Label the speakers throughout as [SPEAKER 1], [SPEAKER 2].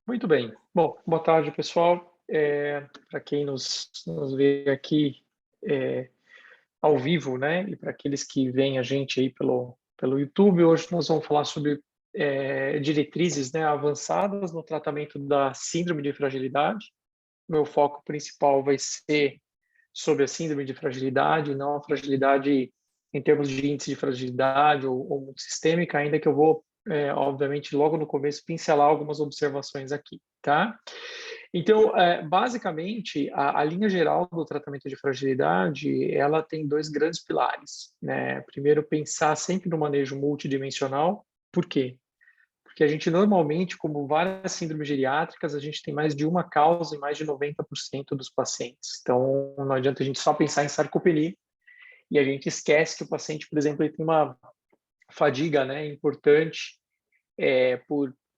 [SPEAKER 1] Muito bem. Bom, boa tarde, pessoal. Para quem nos vê aqui ao vivo, né, e para aqueles que veem a gente aí pelo YouTube, hoje nós vamos falar sobre diretrizes, né, avançadas no tratamento da síndrome de fragilidade. Meu foco principal vai ser sobre a síndrome de fragilidade, não a fragilidade em termos de índice de fragilidade ou multissistêmica, ainda que eu vou, obviamente, logo no começo, pincelar algumas observações aqui, tá? Então, basicamente, a linha geral do tratamento de fragilidade, ela tem dois grandes pilares, né? Primeiro, pensar sempre no manejo multidimensional. Por quê? Porque a gente normalmente, como várias síndromes geriátricas, a gente tem mais de uma causa em mais de 90% dos pacientes. Então, não adianta a gente só pensar em sarcopenia e a gente esquece que o paciente, por exemplo, ele tem uma fadiga, né, importante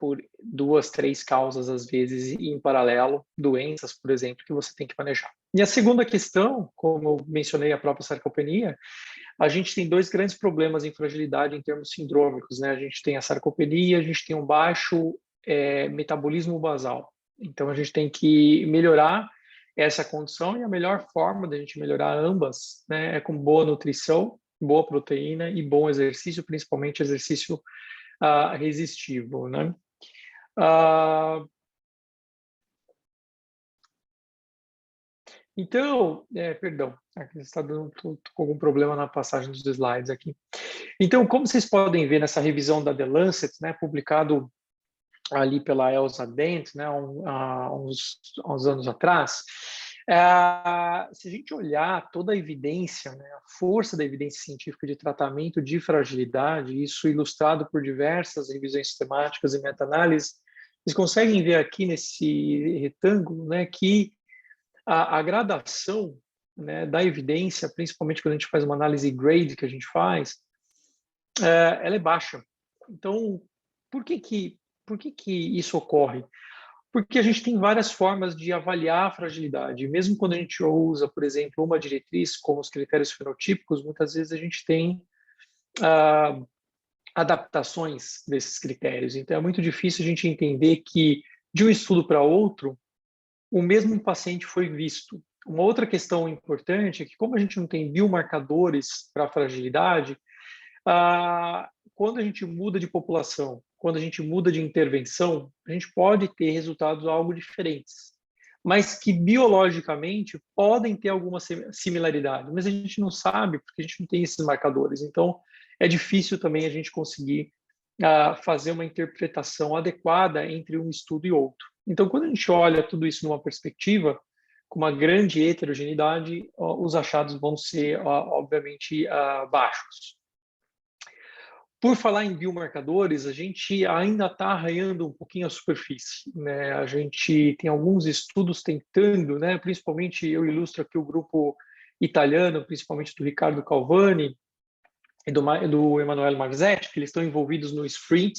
[SPEAKER 1] por duas, três causas, às vezes, e em paralelo, doenças, por exemplo, que você tem que manejar. E a segunda questão, como eu mencionei a própria sarcopenia, a gente tem dois grandes problemas em fragilidade em termos sindrômicos, né? A gente tem a sarcopenia, a gente tem um baixo metabolismo basal. Então, a gente tem que melhorar essa condição e a melhor forma da gente melhorar ambas, né, é com boa nutrição, boa proteína e bom exercício, principalmente exercício resistivo, né? Então, perdão, aqui está dando tô com algum problema na passagem dos slides aqui. Então, como vocês podem ver nessa revisão da The Lancet, né, publicado ali pela Elsa Dent, né, há uns anos atrás, se a gente olhar toda a evidência, né, a força da evidência científica de tratamento de fragilidade, isso ilustrado por diversas revisões sistemáticas e meta-análises, vocês conseguem ver aqui nesse retângulo, né, que a gradação, né, da evidência, principalmente quando a gente faz uma análise grade que a gente faz, ela é baixa. Então, por que que isso ocorre? Porque a gente tem várias formas de avaliar a fragilidade. Mesmo quando a gente usa, por exemplo, uma diretriz como os critérios fenotípicos, muitas vezes a gente tem ah, adaptações desses critérios. Então, é muito difícil a gente entender que, de um estudo para outro, o mesmo paciente foi visto. Uma outra questão importante é que, como a gente não tem biomarcadores para fragilidade, quando a gente muda de população, quando a gente muda de intervenção, a gente pode ter resultados algo diferentes, mas que biologicamente podem ter alguma similaridade, mas a gente não sabe porque a gente não tem esses marcadores. Então, é difícil também a gente conseguir fazer uma interpretação adequada entre um estudo e outro. Então, quando a gente olha tudo isso numa perspectiva, com uma grande heterogeneidade, os achados vão ser, obviamente, baixos. Por falar em biomarcadores, a gente ainda está arranhando um pouquinho a superfície, né? A gente tem alguns estudos tentando, né? Principalmente eu ilustro aqui o grupo italiano, principalmente do Riccardo Calvani e do Emanuele Marzetti, que eles estão envolvidos no SPRINT,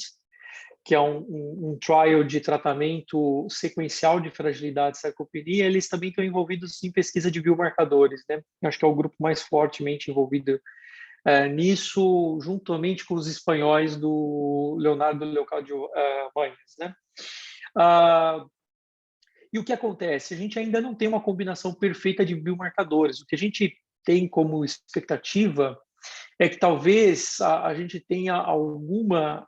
[SPEAKER 1] que é um trial de tratamento sequencial de fragilidade e sarcopenia. Eles também estão envolvidos em pesquisa de biomarcadores, né? Acho que é o grupo mais fortemente envolvido nisso, juntamente com os espanhóis do Leonardo Leocádio Baños, né? E o que acontece? A gente ainda não tem uma combinação perfeita de biomarcadores. O que a gente tem como expectativa é que talvez a gente tenha alguma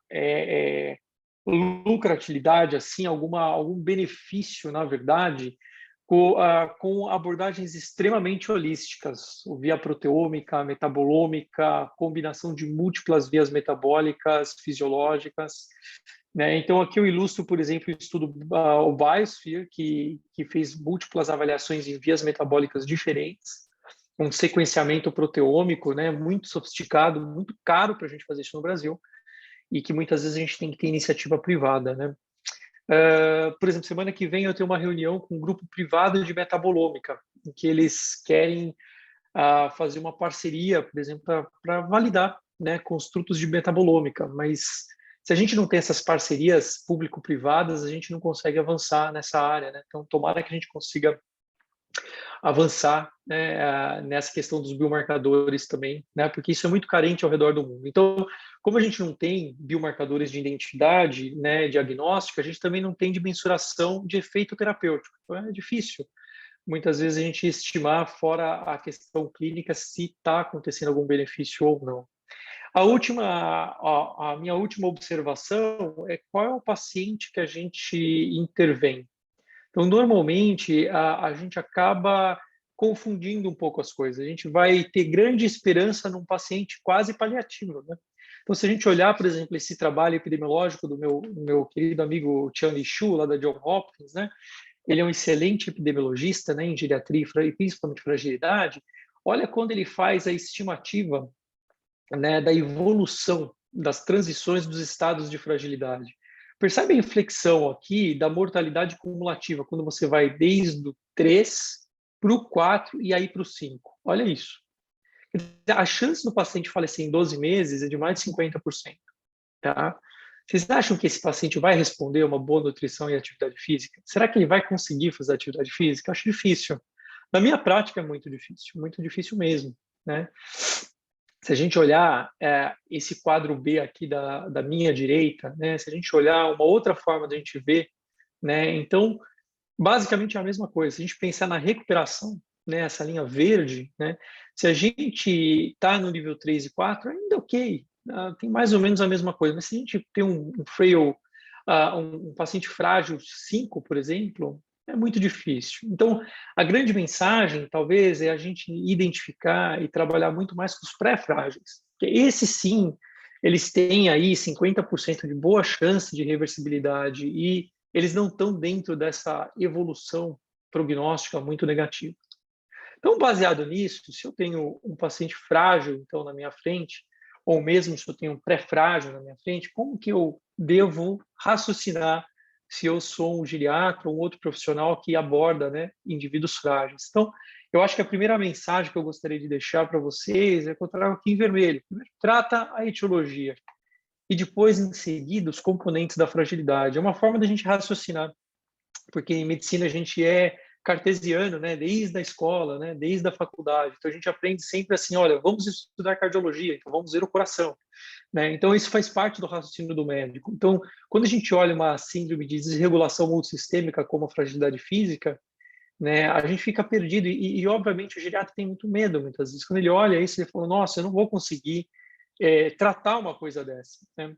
[SPEAKER 1] lucratividade, assim, algum benefício, na verdade, com abordagens extremamente holísticas, via proteômica, metabolômica, combinação de múltiplas vias metabólicas, fisiológicas, né? Então, aqui eu ilustro, por exemplo, o estudo o Biosphere, que fez múltiplas avaliações em vias metabólicas diferentes, um sequenciamento proteômico, né, muito sofisticado, muito caro para a gente fazer isso no Brasil, e que muitas vezes a gente tem que ter iniciativa privada, né? Por exemplo, semana que vem eu tenho uma reunião com um grupo privado de metabolômica, em que eles querem fazer uma parceria, por exemplo, para validar, né, construtos de metabolômica, mas se a gente não tem essas parcerias público-privadas, a gente não consegue avançar nessa área, né? Então, tomara que a gente consiga avançar, né, nessa questão dos biomarcadores também, né, porque isso é muito carente ao redor do mundo. Então, como a gente não tem biomarcadores de identidade, né, diagnóstico, a gente também não tem de mensuração de efeito terapêutico. Então, é difícil, muitas vezes, a gente estimar, fora a questão clínica, se está acontecendo algum benefício ou não. A minha última observação é qual é o paciente que a gente intervém. Então, normalmente, a gente acaba confundindo um pouco as coisas. A gente vai ter grande esperança num paciente quase paliativo, né? Então, se a gente olhar, por exemplo, esse trabalho epidemiológico do meu querido amigo Tian Shu, lá da Johns Hopkins, né? Ele é um excelente epidemiologista, né, em geriatria e principalmente fragilidade. Olha quando ele faz a estimativa, né, da evolução das transições dos estados de fragilidade. Percebe a inflexão aqui da mortalidade cumulativa, quando você vai desde o 3 para o 4 e aí para o 5. Olha isso. A chance do paciente falecer em 12 meses é de mais de 50%. Tá? Vocês acham que esse paciente vai responder a uma boa nutrição e atividade física? Será que ele vai conseguir fazer atividade física? Eu acho difícil. Na minha prática é muito difícil mesmo, né? Se a gente olhar esse quadro B aqui da minha direita, né? Se a gente olhar uma outra forma de a gente ver, né? Então, basicamente é a mesma coisa. Se a gente pensar na recuperação, né? Essa linha verde, né? Se a gente está no nível 3 e 4, ainda ok, tem mais ou menos a mesma coisa. Mas se a gente tem um frail, um paciente frágil 5, por exemplo, é muito difícil. Então, a grande mensagem, talvez, é a gente identificar e trabalhar muito mais com os pré-frágeis. Porque esses, sim, eles têm aí 50% de boa chance de reversibilidade e eles não estão dentro dessa evolução prognóstica muito negativa. Então, baseado nisso, se eu tenho um paciente frágil, então, na minha frente, ou mesmo se eu tenho um pré-frágil na minha frente, como que eu devo raciocinar se eu sou um geriatra ou um outro profissional que aborda, né, indivíduos frágeis? Então, eu acho que a primeira mensagem que eu gostaria de deixar para vocês é que eu trago aqui em vermelho. Primeiro, trata a etiologia e depois, em seguida, os componentes da fragilidade. É uma forma da gente raciocinar, porque em medicina a gente é cartesiano, né, desde a escola, né, desde a faculdade. Então a gente aprende sempre assim, olha, vamos estudar cardiologia, então vamos ver o coração, né? Então isso faz parte do raciocínio do médico. Então, quando a gente olha uma síndrome de desregulação multissistêmica como a fragilidade física, né, a gente fica perdido e obviamente o geriatra tem muito medo muitas vezes. Quando ele olha isso, ele fala, nossa, eu não vou conseguir tratar uma coisa dessa, né?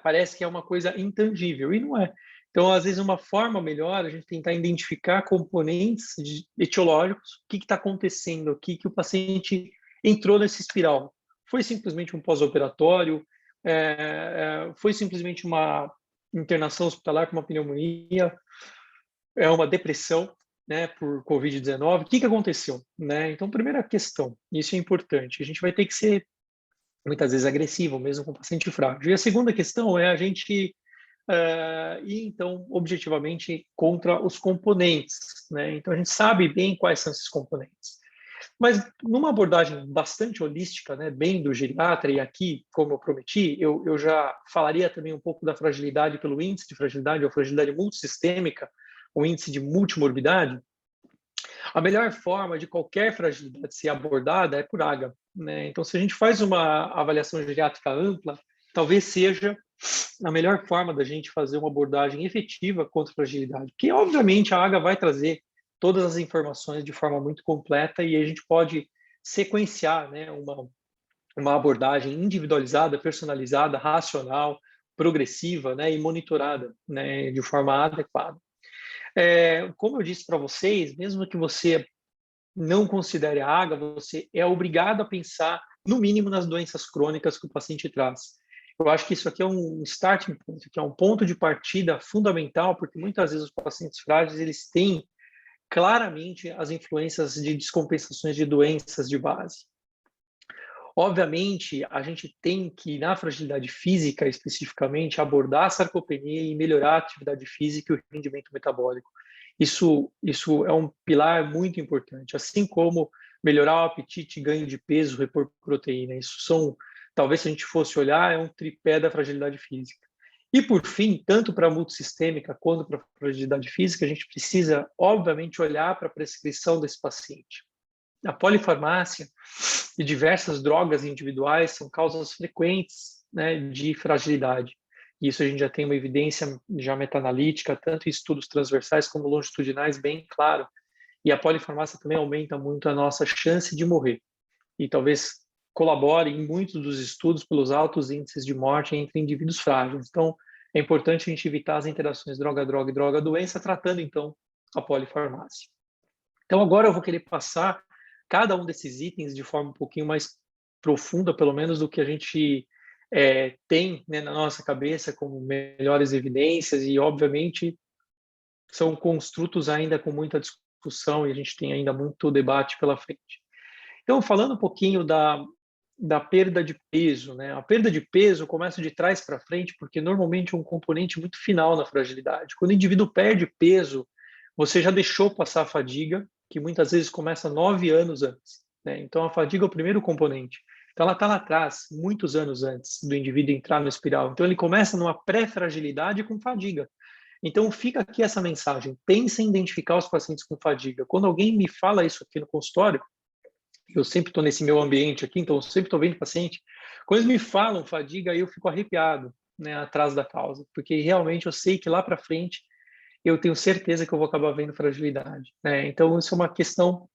[SPEAKER 1] Parece que é uma coisa intangível, e não é. Então, às vezes, uma forma melhor a gente tentar identificar componentes etiológicos, o que está acontecendo aqui, que o paciente entrou nessa espiral. Foi simplesmente um pós-operatório, foi simplesmente uma internação hospitalar com uma pneumonia, é uma depressão, né, por Covid-19. O que aconteceu? Né? Então, primeira questão, isso é importante, a gente vai ter que ser muitas vezes agressivo, mesmo com paciente frágil. E a segunda questão é a gente ir, então, objetivamente, contra os componentes, né? Então, a gente sabe bem quais são esses componentes. Mas, numa abordagem bastante holística, né, bem do geriatra, e aqui, como eu prometi, eu já falaria também um pouco da fragilidade pelo índice de fragilidade, ou fragilidade multissistêmica, o índice de multimorbidade. A melhor forma de qualquer fragilidade ser abordada é por AGA, né? Então, se a gente faz uma avaliação geriátrica ampla, talvez seja a melhor forma da gente fazer uma abordagem efetiva contra a fragilidade, porque, obviamente, a AGA vai trazer todas as informações de forma muito completa e a gente pode sequenciar, né, uma abordagem individualizada, personalizada, racional, progressiva, né, e monitorada, né, de forma adequada. Como eu disse para vocês, mesmo que você não considere a AGA, você é obrigado a pensar, no mínimo, nas doenças crônicas que o paciente traz. Eu acho que isso aqui é um starting point, que é um ponto de partida fundamental, porque muitas vezes os pacientes frágeis eles têm claramente as influências de descompensações de doenças de base. Obviamente, a gente tem que, na fragilidade física especificamente, abordar a sarcopenia e melhorar a atividade física e o rendimento metabólico. Isso é um pilar muito importante, assim como melhorar o apetite, ganho de peso, repor proteína. Isso são, talvez se a gente fosse olhar, é um tripé da fragilidade física. E, por fim, tanto para a multissistêmica quanto para a fragilidade física, a gente precisa, obviamente, olhar para a prescrição desse paciente. A polifarmácia e diversas drogas individuais são causas frequentes, né, de fragilidade. Isso a gente já tem uma evidência já meta-analítica, tanto em estudos transversais como longitudinais, bem claro. E a polifarmácia também aumenta muito a nossa chance de morrer. E talvez colabore em muitos dos estudos pelos altos índices de morte entre indivíduos frágeis. Então, é importante a gente evitar as interações droga-droga e droga-doença, tratando, então, a polifarmácia. Então, agora eu vou querer passar cada um desses itens de forma um pouquinho mais profunda, pelo menos, do que a gente tem, né, na nossa cabeça como melhores evidências, e, obviamente, são construtos ainda com muita discussão e a gente tem ainda muito debate pela frente. Então, falando um pouquinho da perda de peso, né? A perda de peso começa de trás para frente, porque normalmente é um componente muito final na fragilidade. Quando o indivíduo perde peso, você já deixou passar a fadiga, que muitas vezes começa 9 anos antes, né? Então, a fadiga é o primeiro componente. Então, ela está lá atrás, muitos anos antes do indivíduo entrar no espiral. Então, ele começa numa pré-fragilidade com fadiga. Então, fica aqui essa mensagem. Pense em identificar os pacientes com fadiga. Quando alguém me fala isso aqui no consultório, eu sempre estou nesse meu ambiente aqui, então eu sempre estou vendo paciente. Quando eles me falam fadiga, aí eu fico arrepiado, né, atrás da causa, porque realmente eu sei que lá para frente eu tenho certeza que eu vou acabar vendo fragilidade, né? Então, isso é uma questão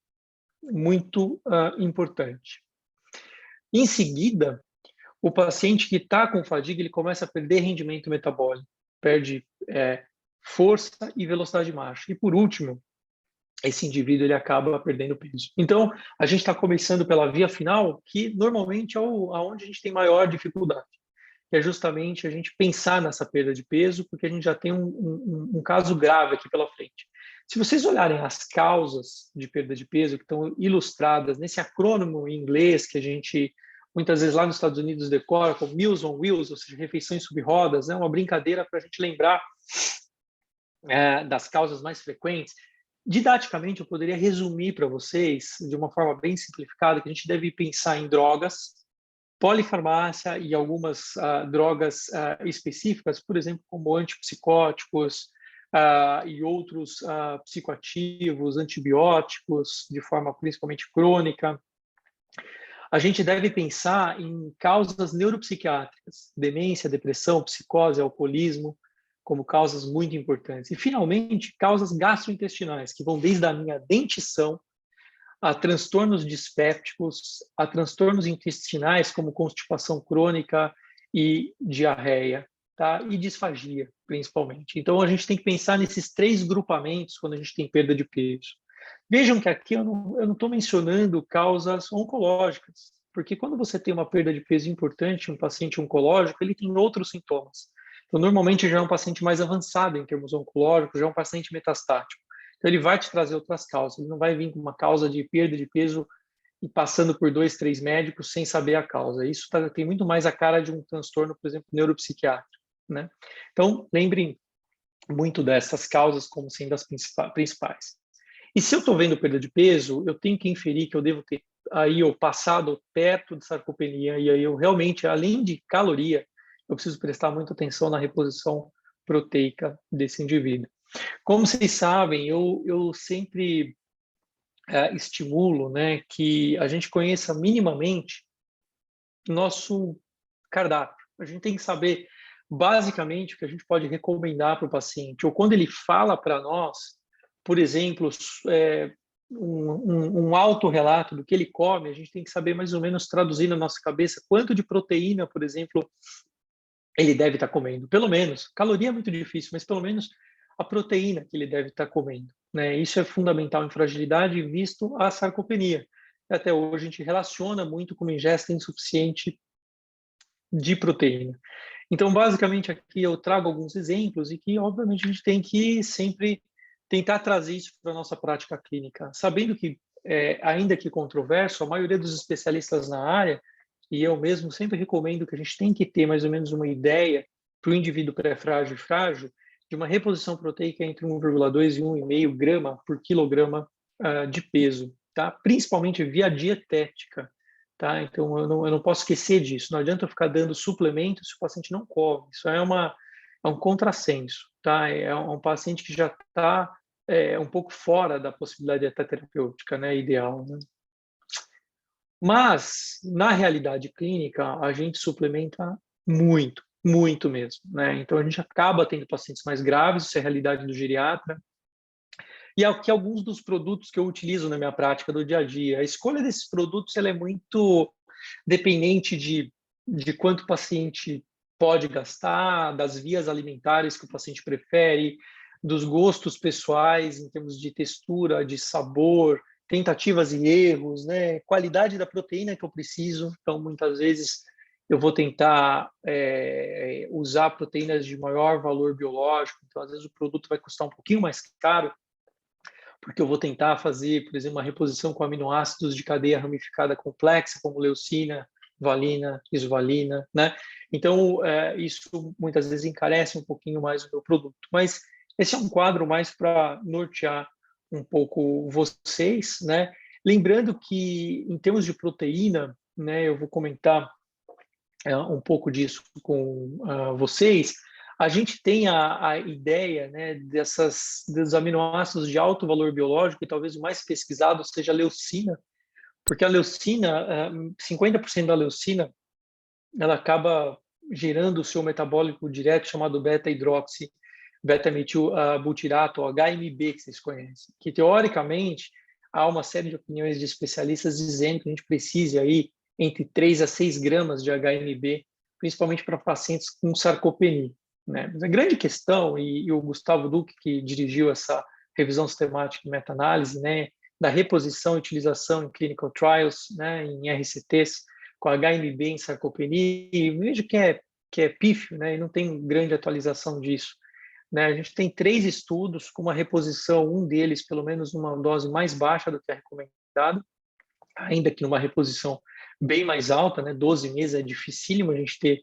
[SPEAKER 1] muito importante. Em seguida, o paciente que está com fadiga, ele começa a perder rendimento metabólico, perde força e velocidade de marcha. E por último, esse indivíduo ele acaba perdendo peso. Então, a gente está começando pela via final, que normalmente é aonde a gente tem maior dificuldade, que é justamente a gente pensar nessa perda de peso, porque a gente já tem um caso grave aqui pela frente. Se vocês olharem as causas de perda de peso, que estão ilustradas nesse acrônimo em inglês, que a gente muitas vezes lá nos Estados Unidos decora como Meals on Wheels, ou seja, refeições sobre rodas, é uma brincadeira para a gente lembrar das causas mais frequentes. Didaticamente, eu poderia resumir para vocês, de uma forma bem simplificada, que a gente deve pensar em drogas, polifarmácia e algumas drogas específicas, por exemplo, como antipsicóticos e outros psicoativos, antibióticos, de forma principalmente crônica. A gente deve pensar em causas neuropsiquiátricas, demência, depressão, psicose, alcoolismo, como causas muito importantes. E, finalmente, causas gastrointestinais, que vão desde a minha dentição a transtornos dispépticos, a transtornos intestinais, como constipação crônica e diarreia, tá? E disfagia, principalmente. Então, a gente tem que pensar nesses 3 grupamentos quando a gente tem perda de peso. Vejam que aqui eu não estou mencionando causas oncológicas, porque quando você tem uma perda de peso importante, um paciente oncológico, ele tem outros sintomas. Então, normalmente já é um paciente mais avançado em termos oncológicos, já é um paciente metastático. Então, ele vai te trazer outras causas. Ele não vai vir com uma causa de perda de peso e passando por 2, 3 médicos sem saber a causa. Isso tem muito mais a cara de um transtorno, por exemplo, neuropsiquiátrico, né? Então, lembrem muito dessas causas como sendo as principais. E se eu estou vendo perda de peso, eu tenho que inferir que eu devo ter aí eu passado perto de sarcopenia, e aí eu realmente, além de caloria, eu preciso prestar muita atenção na reposição proteica desse indivíduo. Como vocês sabem, eu sempre estimulo, né, que a gente conheça minimamente nosso cardápio. A gente tem que saber basicamente o que a gente pode recomendar para o paciente, ou quando ele fala para nós, por exemplo, um autorrelato do que ele come, a gente tem que saber mais ou menos traduzir na nossa cabeça quanto de proteína, por exemplo, ele deve estar comendo. Pelo menos, caloria é muito difícil, mas pelo menos a proteína que ele deve estar comendo, né? Isso é fundamental em fragilidade, visto a sarcopenia. Até hoje a gente relaciona muito com uma ingesta insuficiente de proteína. Então, basicamente, aqui eu trago alguns exemplos e que, obviamente, a gente tem que sempre tentar trazer isso para a nossa prática clínica, sabendo que, ainda que controverso, a maioria dos especialistas na área, e eu mesmo sempre recomendo que a gente tem que ter mais ou menos uma ideia para o indivíduo pré-frágil e frágil de uma reposição proteica entre 1,2 e 1,5 grama por quilograma de peso, tá? Principalmente via dietética. Tá? Então, eu não posso esquecer disso. Não adianta eu ficar dando suplementos se o paciente não come. Isso é uma é um contrassenso, tá? É um paciente que já está um pouco fora da possibilidade até terapêutica, né, ideal, né? Mas, na realidade clínica, a gente suplementa muito, muito mesmo, né? Então, a gente acaba tendo pacientes mais graves, isso é a realidade do geriatra, e aqui alguns dos produtos que eu utilizo na minha prática do dia a dia. A escolha desses produtos ela é muito dependente de quanto o paciente pode gastar, das vias alimentares que o paciente prefere, dos gostos pessoais em termos de textura, de sabor, tentativas e erros, né? Qualidade da proteína que eu preciso. Então, muitas vezes eu vou tentar usar proteínas de maior valor biológico. Então, às vezes o produto vai custar um pouquinho mais caro, porque eu vou tentar fazer, por exemplo, uma reposição com aminoácidos de cadeia ramificada complexa, como leucina, valina, isovalina, né? Então, isso muitas vezes encarece um pouquinho mais o meu produto. Mas esse é um quadro mais para nortear um pouco vocês, né? Lembrando que, em termos de proteína, né, eu vou comentar um pouco disso com vocês. A gente tem a ideia, né, dos aminoácidos de alto valor biológico, e talvez o mais pesquisado seja a leucina, porque a leucina, 50% da leucina, ela acaba gerando o seu metabólico direto chamado beta-hidroxi, beta-metilbutirato, HMB, que vocês conhecem, que teoricamente há uma série de opiniões de especialistas dizendo que a gente precisa aí entre 3 a 6 gramas de HMB, principalmente para pacientes com sarcopenia, né? Mas a grande questão, e o Gustavo Duque, que dirigiu essa revisão sistemática e meta-análise, né, da reposição e utilização em clinical trials, né, em RCTs, com HMB em sarcopenia, e vejo que é pífio, né, e não tem grande atualização disso. Né? A gente tem 3 estudos com uma reposição, um deles pelo menos numa dose mais baixa do que é recomendado, ainda que numa reposição bem mais alta, né? 12 meses é dificílimo a gente ter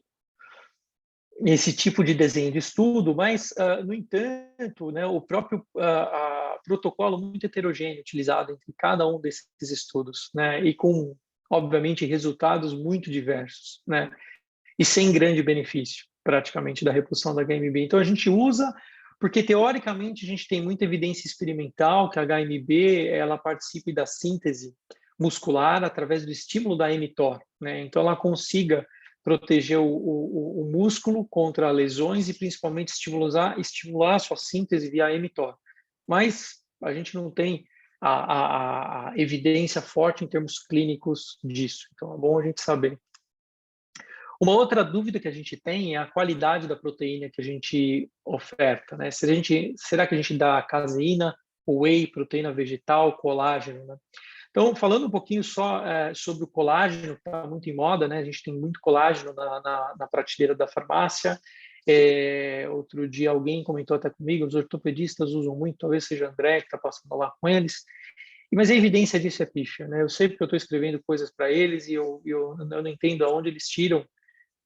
[SPEAKER 1] esse tipo de desenho de estudo, mas, no entanto, né, o próprio protocolo muito heterogêneo utilizado entre cada um desses estudos, né, e com, obviamente, resultados muito diversos, né, e sem grande benefício, praticamente, da reposição da HMB. Então, a gente usa, porque, teoricamente, a gente tem muita evidência experimental que a HMB ela participe da síntese muscular através do estímulo da mTOR, né, então ela consiga proteger o músculo contra lesões e principalmente estimular a sua síntese via mTOR. Mas a gente não tem a evidência forte em termos clínicos disso. Então é bom a gente saber. Uma outra dúvida que a gente tem é a qualidade da proteína que a gente oferta, né? Será que a gente dá caseína, whey, proteína vegetal, colágeno, né? Então, falando um pouquinho só sobre o colágeno, que está muito em moda, né? A gente tem muito colágeno na prateleira da farmácia. Outro dia alguém comentou até comigo, os ortopedistas usam muito, talvez seja André que está passando lá com eles. Mas a evidência disso é pífia, né? Eu sei porque eu estou escrevendo coisas para eles e eu não entendo aonde eles tiram,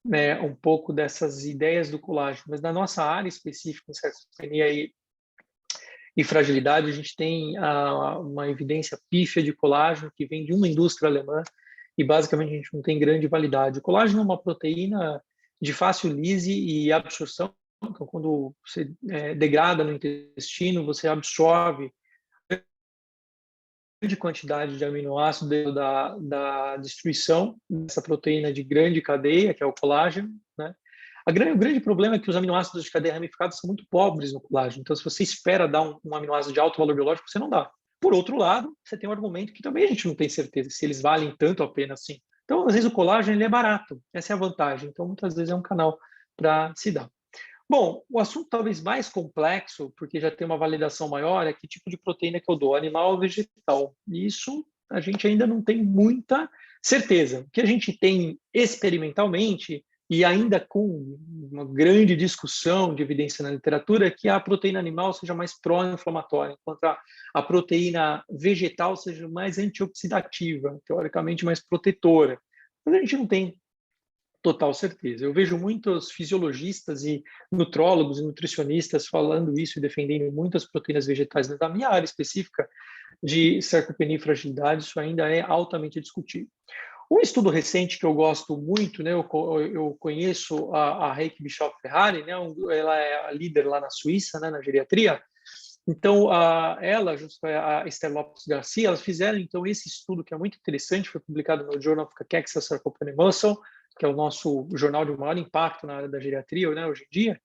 [SPEAKER 1] né, um pouco dessas ideias do colágeno. Mas na nossa área específica, em sarcopenia e fragilidade, a gente tem uma evidência pífia de colágeno que vem de uma indústria alemã e basicamente a gente não tem grande validade. O colágeno é uma proteína de fácil lise e absorção, então quando você degrada no intestino, você absorve grande quantidade de aminoácidos da destruição dessa proteína de grande cadeia, que é o colágeno, né? O grande problema é que os aminoácidos de cadeia ramificada são muito pobres no colágeno. Então, se você espera dar um aminoácido de alto valor biológico, você não dá. Por outro lado, você tem um argumento que também a gente não tem certeza se eles valem tanto a pena assim. Então, às vezes, o colágeno ele é barato. Essa é a vantagem. Então, muitas vezes é um canal para se dar. Bom, o assunto talvez mais complexo, porque já tem uma validação maior, é que tipo de proteína que eu dou, animal ou vegetal. Isso a gente ainda não tem muita certeza. O que a gente tem experimentalmente, e ainda com uma grande discussão de evidência na literatura, é que a proteína animal seja mais pró-inflamatória, enquanto a proteína vegetal seja mais antioxidativa, teoricamente mais protetora. Mas a gente não tem total certeza. Eu vejo muitos fisiologistas e nutrólogos e nutricionistas falando isso e defendendo muitas proteínas vegetais. Da minha área específica de sarcopenia e fragilidade, isso ainda é altamente discutido. Um estudo recente que eu gosto muito, né, eu conheço a Heike Bischoff-Ferrari, né, ela é a líder lá na Suíça, né, na geriatria. Então, ela, junto com a Esther Lopes Garcia, elas fizeram, então, esse estudo que é muito interessante, foi publicado no Journal of Cachexia, Sarcopenia and Muscle, que é o nosso jornal de maior impacto na área da geriatria, né, hoje em dia.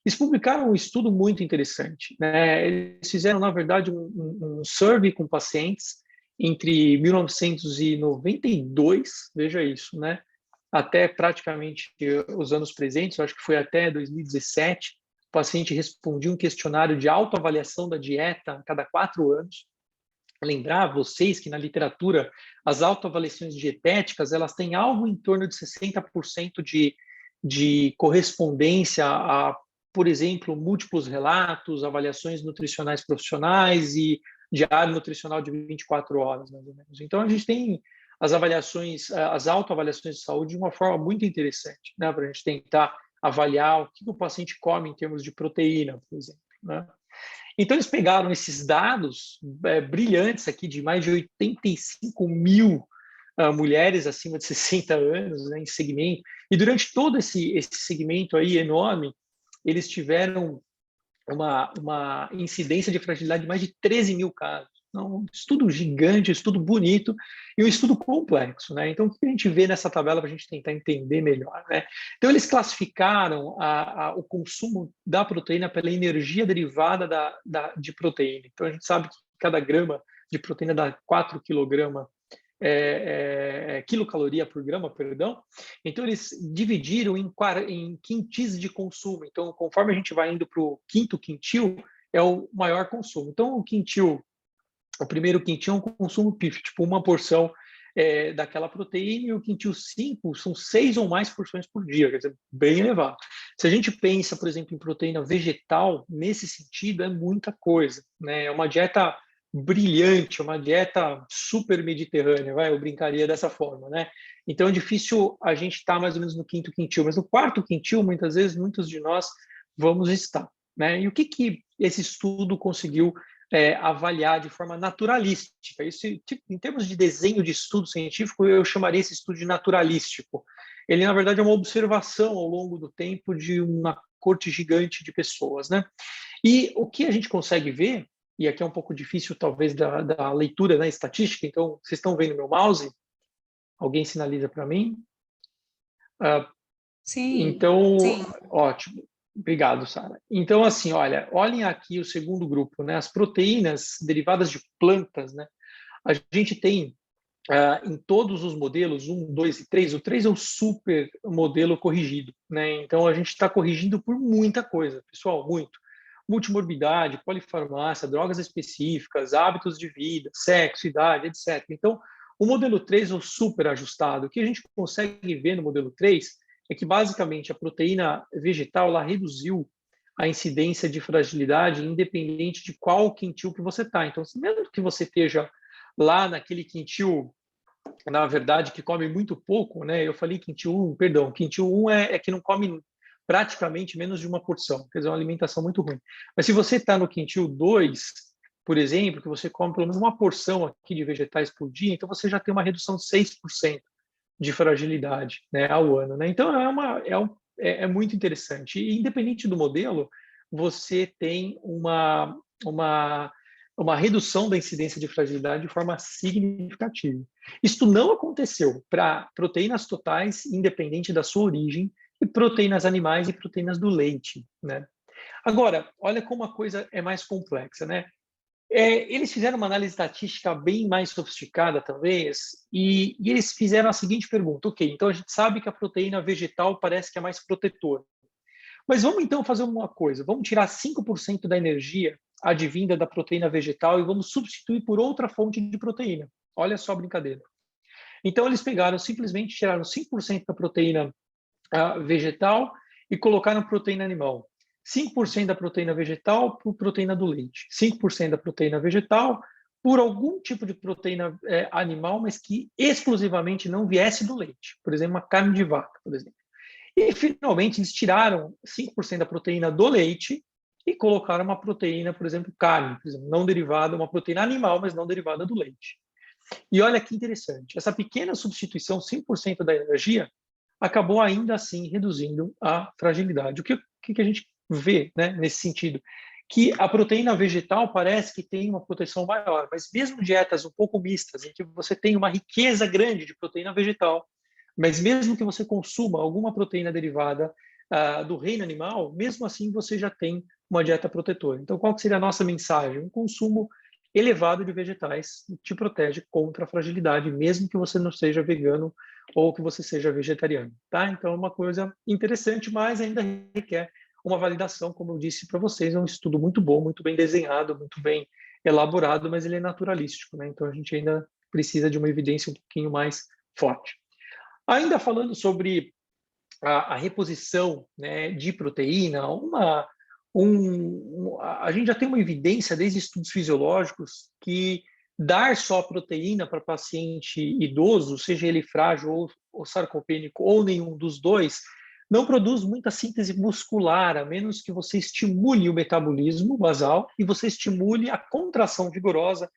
[SPEAKER 1] Eles publicaram um estudo muito interessante, né? Eles fizeram, na verdade, um survey com pacientes entre 1992, veja isso, né? Até praticamente os anos presentes, eu acho que foi até 2017, o paciente respondia um questionário de autoavaliação da dieta a cada 4 anos. Lembrar vocês que na literatura as autoavaliações dietéticas elas têm algo em torno de 60% de correspondência a, por exemplo, múltiplos relatos, avaliações nutricionais profissionais e diário nutricional de 24 horas, mais ou menos. Então, a gente tem as avaliações, as autoavaliações de saúde de uma forma muito interessante, né, para a gente tentar avaliar o que o paciente come em termos de proteína, por exemplo, né? Então, eles pegaram esses dados brilhantes aqui de mais de 85 mil mulheres acima de 60 anos, né, em segmento, e durante todo esse segmento aí enorme, eles tiveram uma incidência de fragilidade de mais de 13 mil casos. Então, um estudo gigante, um estudo bonito e um estudo complexo, né? Então, o que a gente vê nessa tabela para a gente tentar entender melhor, né? Então, eles classificaram o consumo da proteína pela energia derivada de proteína. Então, a gente sabe que cada grama de proteína dá 4 kg quilocaloria por grama, perdão. Então, eles dividiram em quintis de consumo. Então, conforme a gente vai indo para o quinto quintil, é o maior consumo. Então, o primeiro quintil é um consumo PIF, tipo uma porção daquela proteína, e o quintil 5 são 6 ou mais porções por dia, quer dizer, bem elevado. Se a gente pensa, por exemplo, em proteína vegetal, nesse sentido, é muita coisa, né? É uma dieta brilhante, uma dieta super mediterrânea, eu brincaria dessa forma, né? Então é difícil a gente estar mais ou menos no quinto quintil, mas no quarto quintil, muitas vezes, muitos de nós vamos estar, né? E o que esse estudo conseguiu avaliar de forma naturalística? Isso, em termos de desenho de estudo científico, eu chamaria esse estudo de naturalístico. Ele, na verdade, é uma observação ao longo do tempo de uma corte gigante de pessoas, né? E o que a gente consegue ver, e aqui é um pouco difícil, talvez, da leitura, né, estatística, então, vocês estão vendo meu mouse? Alguém sinaliza para mim? Então, sim. Ótimo. Obrigado, Sara. Então, assim, olhem aqui o segundo grupo, né? As proteínas derivadas de plantas, né? A gente tem em todos os modelos, 1, 2 e 3, o 3 é o super modelo corrigido, né? Então, a gente está corrigindo por muita coisa, pessoal, muito. Multimorbidade, polifarmácia, drogas específicas, hábitos de vida, sexo, idade, etc. Então, o modelo 3 é o super ajustado. O que a gente consegue ver no modelo 3 é que, basicamente, a proteína vegetal ela reduziu a incidência de fragilidade independente de qual quintil que você está. Então, mesmo que você esteja lá naquele quintil, na verdade, que come muito pouco, né? Eu falei quintil 1, perdão, quintil 1 é que não come praticamente menos de uma porção, quer dizer, uma alimentação muito ruim. Mas se você está no quintil 2, por exemplo, que você come pelo menos uma porção aqui de vegetais por dia, então você já tem uma redução de 6% de fragilidade, né, ao ano, né? Então é muito interessante. E independente do modelo, você tem uma redução da incidência de fragilidade de forma significativa. Isto não aconteceu para proteínas totais, independente da sua origem, e proteínas animais e proteínas do leite, né? Agora, olha como a coisa é mais complexa, né? Eles fizeram uma análise estatística bem mais sofisticada, talvez, e eles fizeram a seguinte pergunta: ok, então a gente sabe que a proteína vegetal parece que é mais protetora, mas vamos então fazer uma coisa, vamos tirar 5% da energia advinda da proteína vegetal e vamos substituir por outra fonte de proteína. Olha só a brincadeira. Então eles pegaram, simplesmente tiraram 5% da proteína vegetal e colocaram proteína animal. 5% da proteína vegetal por proteína do leite, 5% da proteína vegetal por algum tipo de proteína animal, mas que exclusivamente não viesse do leite, por exemplo, uma carne de vaca, por exemplo. E, finalmente, eles tiraram 5% da proteína do leite e colocaram uma proteína, por exemplo, carne, por exemplo, não derivada, uma proteína animal, mas não derivada do leite. E olha que interessante, essa pequena substituição, 100% da energia, acabou ainda assim reduzindo a fragilidade. O que a gente vê, né, nesse sentido? Que a proteína vegetal parece que tem uma proteção maior, mas mesmo dietas um pouco mistas, em que você tem uma riqueza grande de proteína vegetal, mas mesmo que você consuma alguma proteína derivada do reino animal, mesmo assim você já tem uma dieta protetora. Então, qual que seria a nossa mensagem? Um consumo elevado de vegetais te protege contra a fragilidade, mesmo que você não seja vegano ou que você seja vegetariano, tá? Então, é uma coisa interessante, mas ainda requer uma validação, como eu disse para vocês, é um estudo muito bom, muito bem desenhado, muito bem elaborado, mas ele é naturalístico, né? Então, a gente ainda precisa de uma evidência um pouquinho mais forte. Ainda falando sobre a reposição, né, de proteína, a gente já tem uma evidência desde estudos fisiológicos que dar só proteína para paciente idoso, seja ele frágil ou sarcopênico ou nenhum dos dois, não produz muita síntese muscular, a menos que você estimule o metabolismo basal e você estimule a contração vigorosa,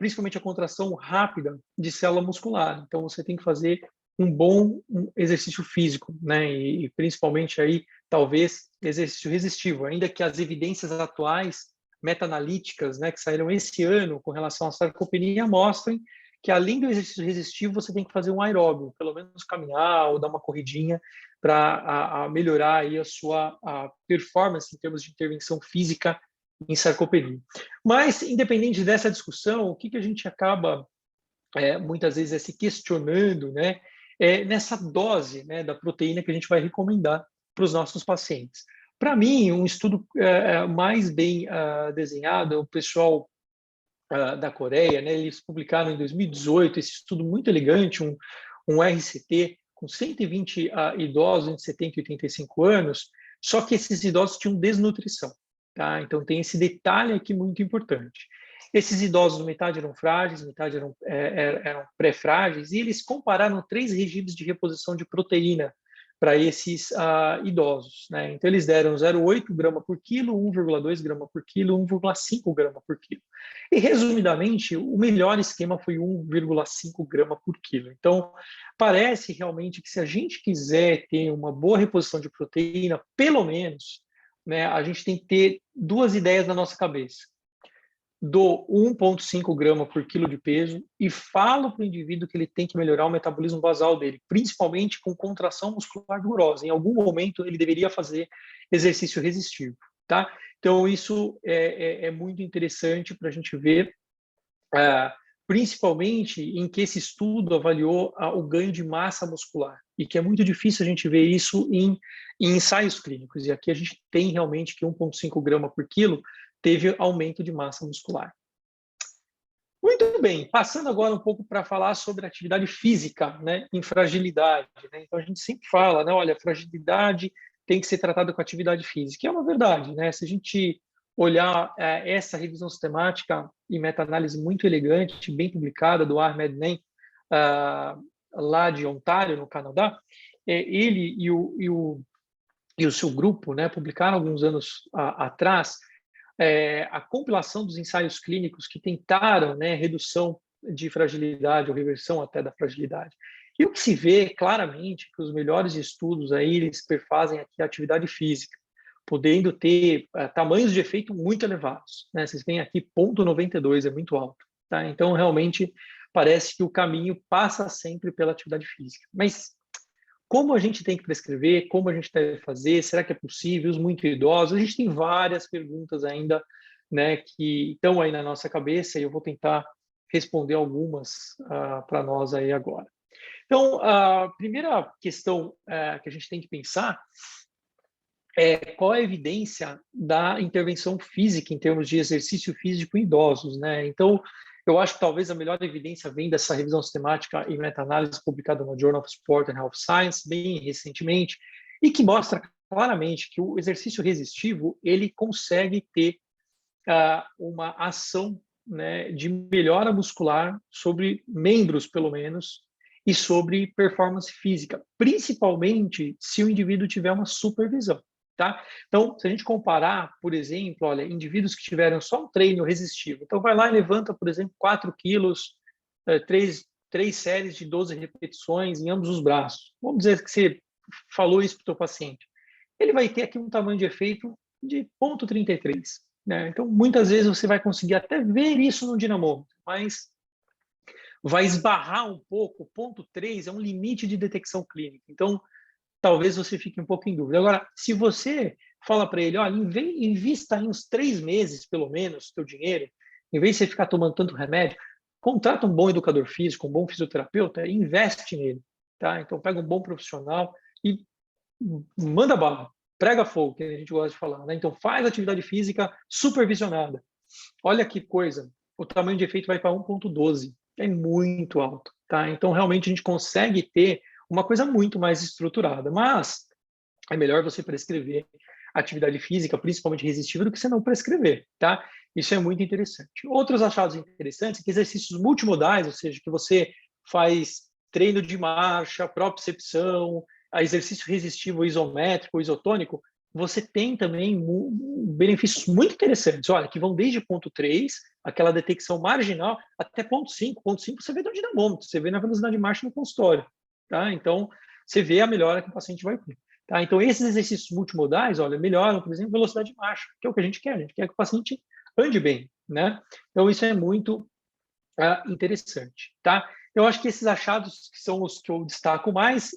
[SPEAKER 1] principalmente a contração rápida de célula muscular. Então, você tem que fazer um bom exercício físico, né? E principalmente aí, talvez, exercício resistivo, ainda que as evidências atuais, meta-analíticas, né, que saíram esse ano com relação à sarcopenia, mostrem que, além do exercício resistivo, você tem que fazer um aeróbio, pelo menos caminhar ou dar uma corridinha para melhorar aí a performance em termos de intervenção física em sarcopenia. Mas, independente dessa discussão, o que a gente acaba muitas vezes se questionando, né, nessa dose, né, da proteína que a gente vai recomendar para os nossos pacientes. Para mim, um estudo mais bem desenhado, o pessoal da Coreia, né, eles publicaram em 2018 esse estudo muito elegante, um RCT com 120 idosos entre 70 e 85 anos, só que esses idosos tinham desnutrição. Tá? Então, tem esse detalhe aqui muito importante. Esses idosos, metade eram frágeis, metade eram pré-frágeis, e eles compararam 3 regimes de reposição de proteína para esses idosos. Né? Então, eles deram 0,8 grama por quilo, 1,2 grama por quilo, 1,5 grama por quilo. E, resumidamente, o melhor esquema foi 1,5 grama por quilo. Então, parece realmente que se a gente quiser ter uma boa reposição de proteína, pelo menos, né, a gente tem que ter 2 ideias na nossa cabeça. Dou 1,5 grama por quilo de peso e falo para o indivíduo que ele tem que melhorar o metabolismo basal dele, principalmente com contração muscular vigorosa. Em algum momento, ele deveria fazer exercício resistivo. Tá? Então, isso é muito interessante para a gente ver, principalmente em que esse estudo avaliou o ganho de massa muscular, e que é muito difícil a gente ver isso em ensaios clínicos. E aqui a gente tem realmente que 1,5 grama por quilo teve aumento de massa muscular. Muito bem, passando agora um pouco para falar sobre atividade física, né, em fragilidade. Né? Então, a gente sempre fala, né, olha, fragilidade tem que ser tratada com atividade física. E é uma verdade, né? Se a gente olhar essa revisão sistemática e meta-análise muito elegante, bem publicada, do Ahmed Nem, lá de Ontário, no Canadá, ele e o seu grupo, né, publicaram alguns anos atrás a compilação dos ensaios clínicos que tentaram, né, redução de fragilidade ou reversão até da fragilidade. E o que se vê claramente é que os melhores estudos aí, eles perfazem aqui a atividade física, podendo ter tamanhos de efeito muito elevados. Né? Vocês veem aqui 0,92, é muito alto. Tá? Então, realmente, parece que o caminho passa sempre pela atividade física. Mas como a gente tem que prescrever, como a gente deve fazer, será que é possível, os muito idosos? A gente tem várias perguntas ainda, né, que estão aí na nossa cabeça e eu vou tentar responder algumas para nós aí agora. Então, a primeira questão que a gente tem que pensar é qual a evidência da intervenção física em termos de exercício físico em idosos, né? Então, eu acho que talvez a melhor evidência vem dessa revisão sistemática e meta-análise publicada no Journal of Sport and Health Science, bem recentemente, e que mostra claramente que o exercício resistivo, ele consegue ter uma ação, né, de melhora muscular sobre membros, pelo menos, e sobre performance física, principalmente se o indivíduo tiver uma supervisão. Tá? Então, se a gente comparar, por exemplo, olha, indivíduos que tiveram só um treino resistivo, então vai lá e levanta, por exemplo, 4 quilos três séries de 12 repetições em ambos os braços. Vamos dizer que você falou isso para o teu paciente. Ele vai ter aqui um tamanho de efeito de 0,33. Né? Então, muitas vezes você vai conseguir até ver isso no dinamômetro, mas vai esbarrar um pouco. 0,3 é um limite de detecção clínica. Então, talvez você fique um pouco em dúvida. Agora, se você fala para ele, olha, invista em uns 3 meses, pelo menos, seu dinheiro, em vez de você ficar tomando tanto remédio, contrata um bom educador físico, um bom fisioterapeuta e investe nele. Tá? Então, pega um bom profissional e manda bala, prega fogo, que a gente gosta de falar. Né? Então, faz atividade física supervisionada. Olha que coisa, o tamanho de efeito vai para 1,12. É muito alto. Tá? Então, realmente, a gente consegue ter uma coisa muito mais estruturada. Mas é melhor você prescrever atividade física, principalmente resistiva, do que você não prescrever. Tá? Isso é muito interessante. Outros achados interessantes é que exercícios multimodais, ou seja, que você faz treino de marcha, propriocepção, exercício resistivo isométrico, isotônico, você tem também benefícios muito interessantes, olha, que vão desde 0,3, aquela detecção marginal, até 0,5. 0,5 você vê no dinamômetro, você vê na velocidade de marcha no consultório. Tá? Então, você vê a melhora que o paciente vai ter. Tá? Então, esses exercícios multimodais, olha, melhoram, por exemplo, velocidade de marcha, que é o que a gente quer que o paciente ande bem. Né? Então, isso é muito interessante. Tá? Eu acho que esses achados que são os que eu destaco mais.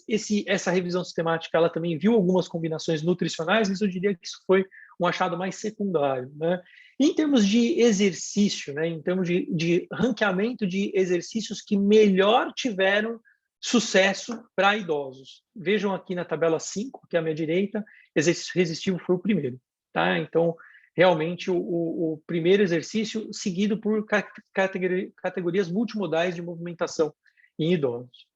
[SPEAKER 1] Essa revisão sistemática, ela também viu algumas combinações nutricionais, mas eu diria que isso foi um achado mais secundário. Né? Em termos de exercício, né? Em termos de ranqueamento de exercícios que melhor tiveram sucesso para idosos. Vejam aqui na tabela 5, que é à minha direita, exercício resistivo foi o primeiro. Tá? Então, realmente o primeiro exercício seguido por categorias multimodais de movimentação em idosos.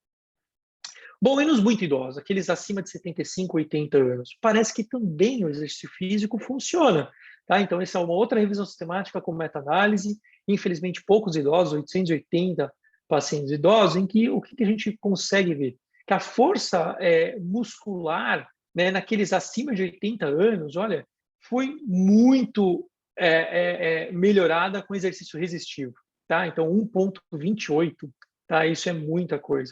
[SPEAKER 1] Bom, e nos muito idosos, aqueles acima de 75, 80 anos, parece que também o exercício físico funciona. Tá? Então, essa é uma outra revisão sistemática com meta-análise, infelizmente poucos idosos, 880 pacientes idosos, em que o que a gente consegue ver? Que a força muscular, né, naqueles acima de 80 anos, olha, foi muito melhorada com exercício resistivo. Tá? Então, 1,28, tá? Isso é muita coisa.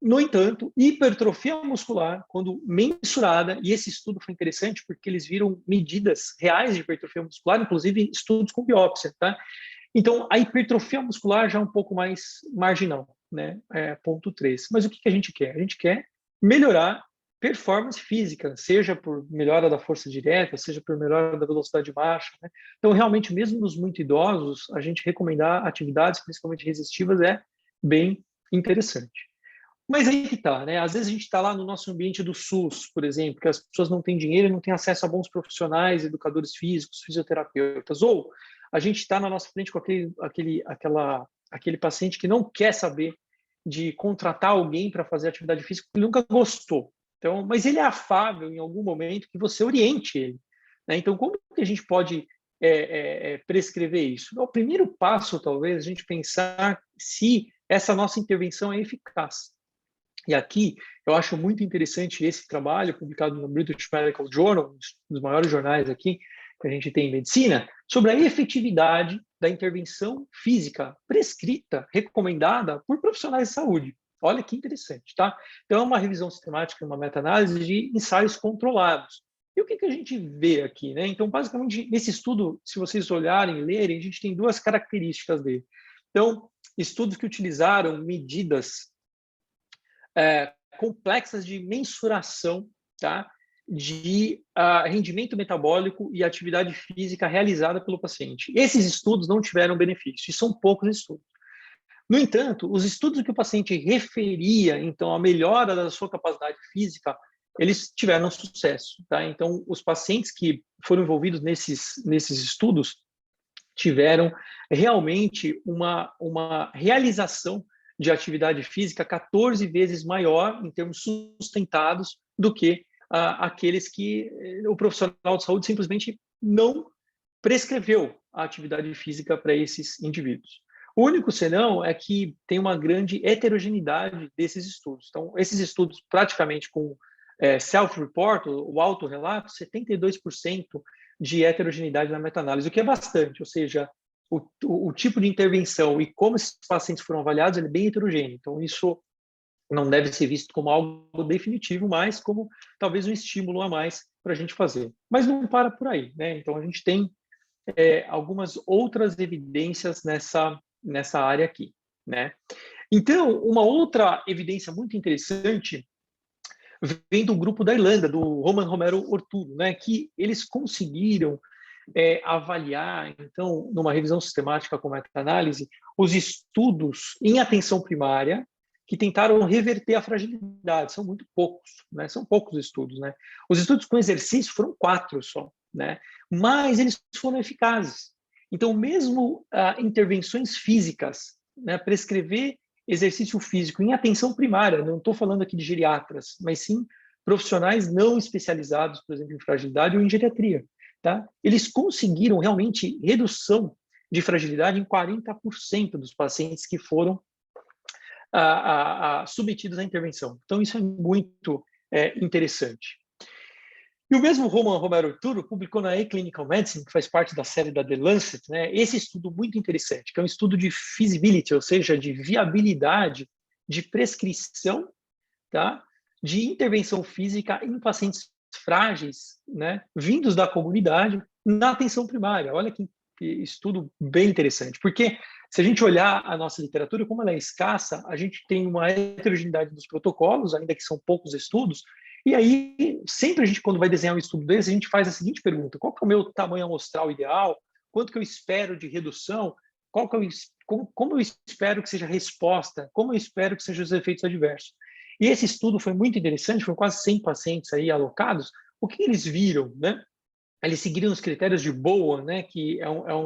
[SPEAKER 1] No entanto, hipertrofia muscular, quando mensurada, e esse estudo foi interessante porque eles viram medidas reais de hipertrofia muscular, inclusive estudos com biópsia, tá? Então, a hipertrofia muscular já é um pouco mais marginal, né? 0,3. Mas o que a gente quer? A gente quer melhorar performance física, seja por melhora da força direta, seja por melhora da velocidade de marcha, né? Então, realmente, mesmo nos muito idosos, a gente recomendar atividades, principalmente resistivas, é bem interessante. Mas aí que tá, né? Às vezes a gente está lá no nosso ambiente do SUS, por exemplo, que as pessoas não têm dinheiro e não têm acesso a bons profissionais, educadores físicos, fisioterapeutas, ou a gente está na nossa frente com aquele paciente que não quer saber de contratar alguém para fazer atividade física, porque ele nunca gostou. Então, mas ele é afável em algum momento que você oriente ele. Né? Então, como que a gente pode prescrever isso? O primeiro passo, talvez, a gente pensar se essa nossa intervenção é eficaz. E aqui eu acho muito interessante esse trabalho publicado no British Medical Journal, um dos maiores jornais aqui que a gente tem em medicina, sobre a efetividade da intervenção física prescrita, recomendada por profissionais de saúde. Olha que interessante, tá? Então, é uma revisão sistemática, uma meta-análise de ensaios controlados. E o que a gente vê aqui, né? Então, basicamente, nesse estudo, se vocês olharem, lerem, a gente tem duas características dele. Então, estudos que utilizaram medidas complexas de mensuração, tá? De rendimento metabólico e atividade física realizada pelo paciente. Esses estudos não tiveram benefício, e são poucos estudos. No entanto, os estudos que o paciente referia, então, a melhora da sua capacidade física, eles tiveram sucesso. Tá? Então, os pacientes que foram envolvidos nesses estudos tiveram realmente uma realização de atividade física 14 vezes maior em termos sustentados do que aqueles que o profissional de saúde simplesmente não prescreveu a atividade física para esses indivíduos. O único senão é que tem uma grande heterogeneidade desses estudos. Então, esses estudos praticamente com self-report, o autorrelato, 72% de heterogeneidade na meta-análise, o que é bastante, ou seja, o tipo de intervenção e como esses pacientes foram avaliados, ele é bem heterogêneo. Então, isso não deve ser visto como algo definitivo, mas como talvez um estímulo a mais para a gente fazer. Mas não para por aí, né? Então, a gente tem algumas outras evidências nessa área aqui, né? Então, uma outra evidência muito interessante vem do grupo da Irlanda, do Roman Romero Orturo, né? Que eles conseguiram avaliar, então, numa revisão sistemática com meta-análise, os estudos em atenção primária que tentaram reverter a fragilidade. São muito poucos, né? São poucos estudos, né? Os estudos com exercício foram 4 só, né? Mas eles foram eficazes. Então, mesmo intervenções físicas, né? Prescrever exercício físico em atenção primária, não estou falando aqui de geriatras, mas sim profissionais não especializados, por exemplo, em fragilidade ou em geriatria. Tá? Eles conseguiram realmente redução de fragilidade em 40% dos pacientes que foram submetidos à intervenção. Então, isso é muito interessante. E o mesmo Roman Romero Orturo publicou na eClinical Medicine, que faz parte da série da The Lancet, né, esse estudo muito interessante, que é um estudo de feasibility, ou seja, de viabilidade de prescrição, tá, de intervenção física em pacientes frágeis, né, vindos da comunidade, na atenção primária. Olha que estudo bem interessante, porque se a gente olhar a nossa literatura, como ela é escassa, a gente tem uma heterogeneidade dos protocolos, ainda que são poucos estudos, e aí, sempre a gente, quando vai desenhar um estudo desse, a gente faz a seguinte pergunta: qual que é o meu tamanho amostral ideal? Quanto que eu espero de redução? Como eu espero que seja a resposta? Como eu espero que sejam os efeitos adversos? E esse estudo foi muito interessante, foram quase 100 pacientes aí alocados. O que eles viram, né? Eles seguiram os critérios de Bowen, né? Que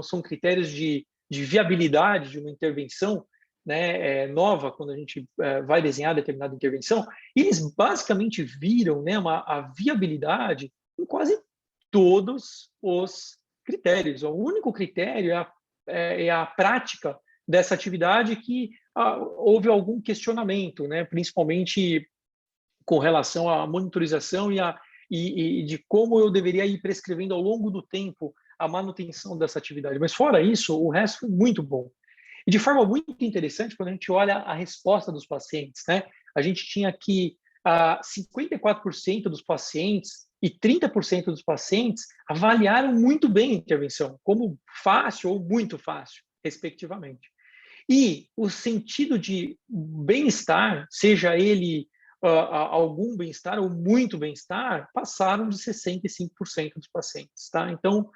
[SPEAKER 1] são critérios de viabilidade de uma intervenção, né, nova, quando a gente vai desenhar determinada intervenção, e eles basicamente viram, né, a viabilidade em quase todos os critérios. O único critério é a prática dessa atividade que houve algum questionamento, né, principalmente com relação à monitorização e de como eu deveria ir prescrevendo ao longo do tempo a manutenção dessa atividade. Mas fora isso, o resto foi muito bom. E de forma muito interessante, quando a gente olha a resposta dos pacientes, né? A gente tinha aqui 54% dos pacientes e 30% dos pacientes avaliaram muito bem a intervenção, como fácil ou muito fácil, respectivamente. E o sentido de bem-estar, seja ele algum bem-estar ou muito bem-estar, passaram de 65% dos pacientes, tá? Então,